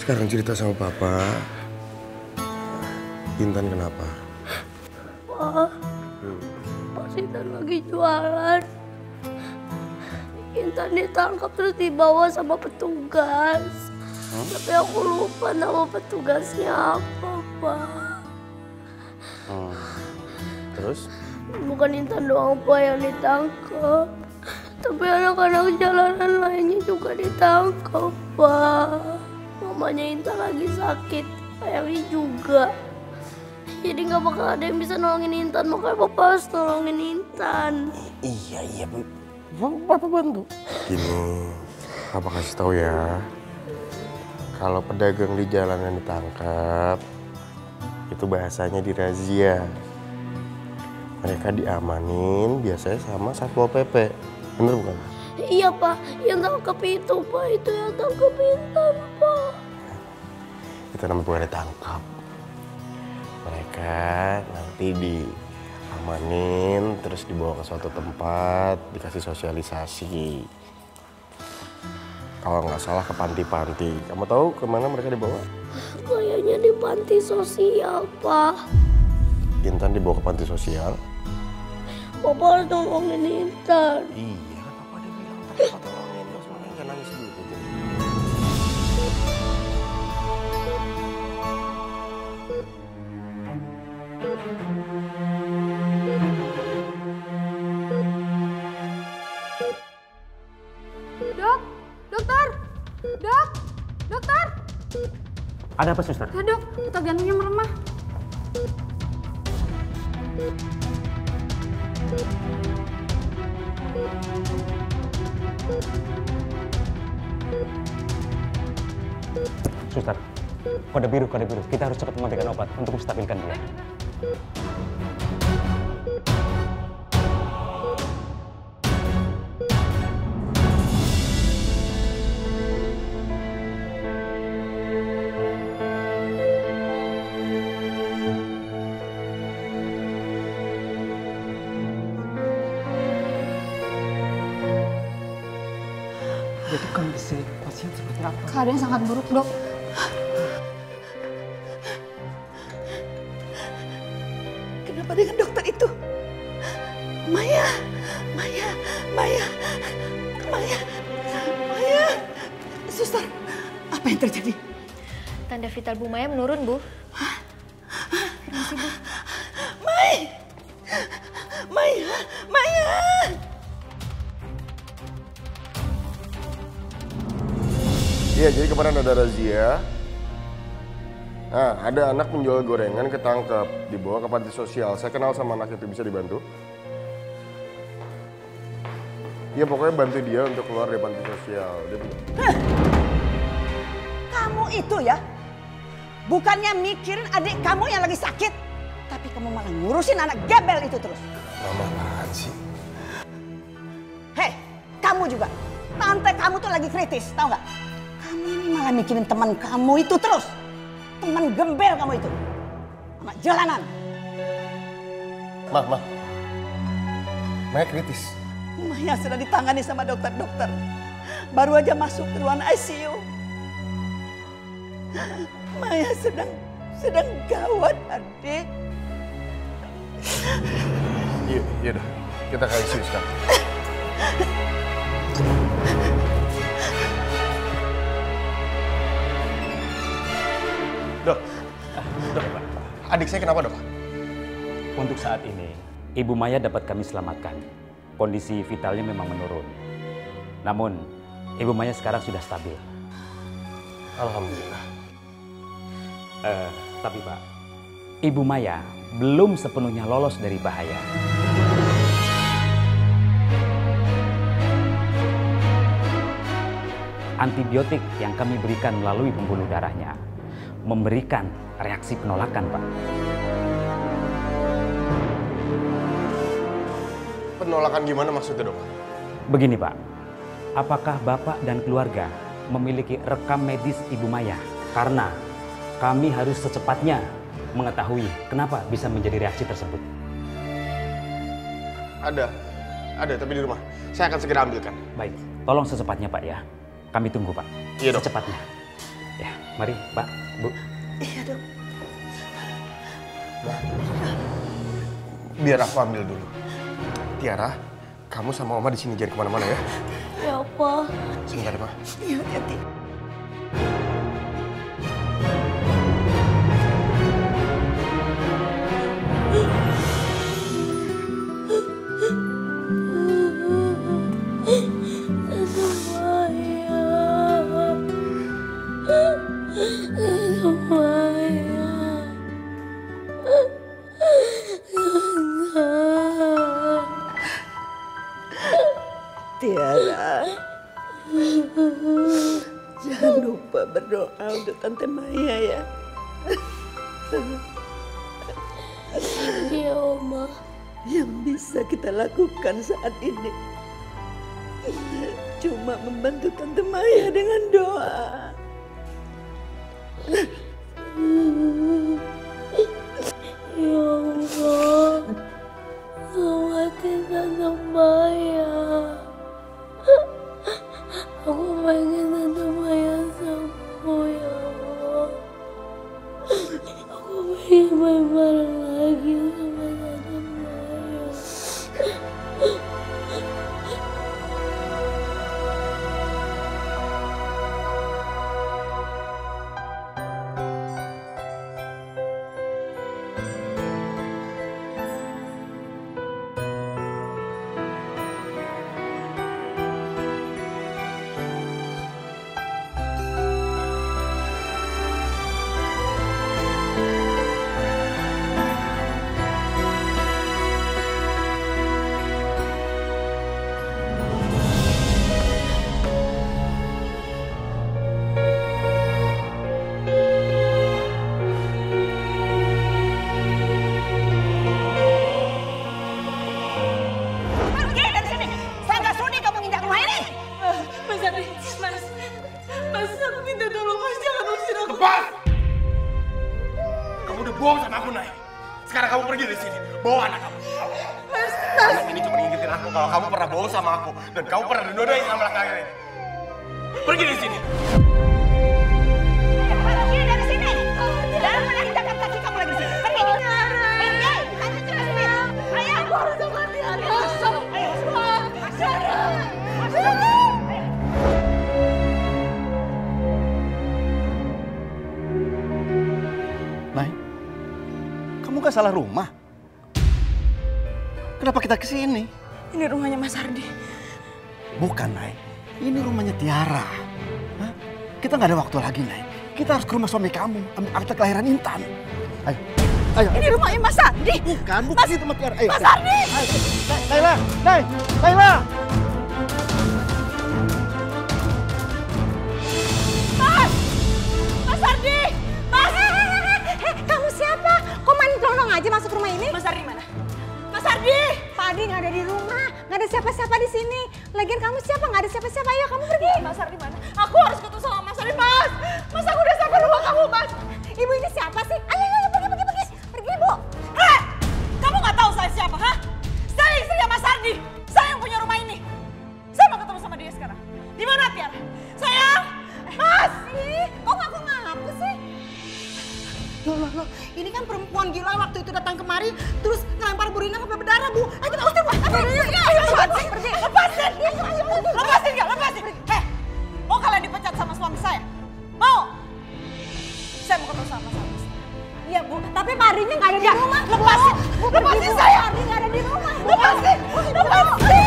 Sekarang cerita sama Papa. Intan kenapa? Pak, Pak Intan lagi jualan. Intan ditangkap terus dibawa sama petugas. Tapi aku lupa nama petugasnya apa, Pak. Terus? Bukan Intan doang, Pak, yang ditangkap. Tapi anak-anak jalanan lainnya juga ditangkap, Pak. Mamanya Intan lagi sakit, Ayangnya juga. Jadi nggak bakal ada yang bisa nolongin Intan, makanya Bapak harus nolongin Intan. Iya, Papa bantu. Gini, Papa kasih tahu ya. Kalau pedagang di jalanan ditangkap, itu bahasanya dirazia. Mereka diamanin biasanya sama Satpol PP. Bener bukan? Iya, Pak. Yang tangkap itu, Pak. Itu yang tangkap Intan, Pak. Itu namanya bukan ditangkap. Mereka nanti diamanin, terus dibawa ke suatu tempat, dikasih sosialisasi. Kalau nggak salah ke panti-panti. Kamu tahu kemana mereka dibawa? Kayaknya di panti sosial, Pak. Intan dibawa ke panti sosial. Bapak harus nolongin Intan. Iya, kan Papa udah bilang ntar Papa tolongin. Terus makanya nggak nangis dulu. Dokter. Ada apa, suster? Ya, Dok, detak jantungnya melemah. Suster, kode biru. Kita harus cepat memberikan obat untuk menstabilkan dia. Jadi kondisi pasien seperti apa? Keadaan sangat buruk, Dok. Kenapa dengan dokter itu? Maya. Suster, apa yang terjadi? Tanda vital Bu Maya menurun, Bu. Permisi, Bu. Maya. Iya, jadi kemarin ada razia. Nah, ada anak penjual gorengan ketangkep, dibawa ke panti sosial. Saya kenal sama anak itu, bisa dibantu? Iya, pokoknya bantu dia untuk keluar dari panti sosial. Kamu itu ya, bukannya mikirin adik kamu yang lagi sakit, tapi kamu malah ngurusin anak gembel itu terus. Mama apaan sih? Hei, kamu juga. Tante kamu tuh lagi kritis, tahu nggak? Kamu ini malah mikirin teman kamu itu terus. Teman gembel kamu itu. Anak jalanan. Maya kritis. Maya sudah ditangani sama dokter-dokter. Baru aja masuk ke ruangan ICU. Maya sedang gawat, adik. Iya dah, kita ke ICU sekarang. Dok, adik saya kenapa, Dok? Untuk saat ini, Ibu Maya dapat kami selamatkan. Kondisi vitalnya memang menurun. Namun, Ibu Maya sekarang sudah stabil. Alhamdulillah. Tapi Pak, Ibu Maya belum sepenuhnya lolos dari bahaya. Antibiotik yang kami berikan melalui pembuluh darahnya memberikan reaksi penolakan, Pak. Penolakan gimana maksudnya, Dok? Begini, Pak. Apakah Bapak dan keluarga memiliki rekam medis Ibu Maya? Karena kami harus secepatnya mengetahui kenapa bisa menjadi reaksi tersebut. Ada, tapi di rumah. Saya akan segera ambilkan. Baik, tolong secepatnya, Pak ya. Kami tunggu, Pak. Iya, Dok. Secepatnya. Ya. Mari, Pak, Bu. Iya, Dok. Biar aku ambil dulu. Tiara, kamu sama Oma di sini, jangan kemana-mana ya. Ya, Pak. Sebentar, Ma. Iya, hati-hati. Tiara, jangan lupa berdoa untuk Tante Maya ya. Iya, Oma. Yang bisa kita lakukan saat ini cuma membantu Tante Maya dengan doa. Ya Allah, selamatkan Tante Maya. Aku pengen Tante Maya sembuh, ya Allah. Aku pengen main bareng lagi sama Tante Maya. Pergi dari sini. Saya nggak sudi kamu nginjak rumah ini. Mas Ardi, Mas, aku minta tolong Mas, jangan usir aku. Lepas! Kamu udah bohong sama aku, Nay. Sekarang kamu pergi dari sini. Bawa anak kamu. Anak ini cuma ngingetin aku kalau kamu pernah bohong sama aku. Dan kamu pernah dinodain sama laki-laki ini. Pergi dari sini. Pergi dari sini. Jangan pernah injakkan kaki kamu lagi di sini. Pergi. Pergi. Kamu cepat sini. Ayo. Aku harus sama Tiara. Masuk. Ayo. Masuk. Masuk. Nay, kamu gak salah rumah. Kenapa kita kesini? Ini rumahnya Mas Ardi. Bukan, Nay. Ini rumahnya Tiara. Hah? Kita nggak ada waktu lagi, Nay. Kita harus ke rumah suami kamu, ambil akte kelahiran Intan. Ayo, ayo. Ini rumahnya Mas Ardi. Bukan itu rumah Tiara. Ayo, Mas Ardi. ayo. Naila, Nay, Naila. Mas Ardi. Mas. Kamu siapa? Kok main kelonong aja masuk rumah ini? Mas Ardi mana? Mas Ardi. Pak Ardi nggak ada di rumah, nggak ada siapa-siapa di sini. Lagian kamu siapa? Nggak ada siapa-siapa. Ayo kamu pergi. Mas Ardi mana? Aku harus ketemu sama Mas Ardi, Mas. Mas, aku udah sampai rumah kamu, Mas. Ibu ini siapa sih? Ayo, ayo, pergi, pergi, Bu. Hei, kamu nggak tahu saya siapa, ha? Saya istrinya Mas Ardi. Saya yang punya rumah ini. Saya mau ketemu sama dia sekarang. Di mana Tiara? Sayang, Mas. Kok ngaku-ngaku sih? Loh, ini kan perempuan gila waktu itu datang kemari, terus ngelempar Bu Rina sampai berdarah, Bu. Ayo kita usir, Bu. Ayo, pergi. Lepasin. Lepasin nggak? Lepasin. Hei, mau kalian dipecat sama suami saya? Mau? Saya mau ketemu sama Mas Ardi. Iya, Bu. Tapi Pak Ardinya nggak ada di rumah. Lepasin. Bu, Lepasin Bu. saya. Pak Ardi nggak ada di rumah. Bu. Lepasin. Lepasin.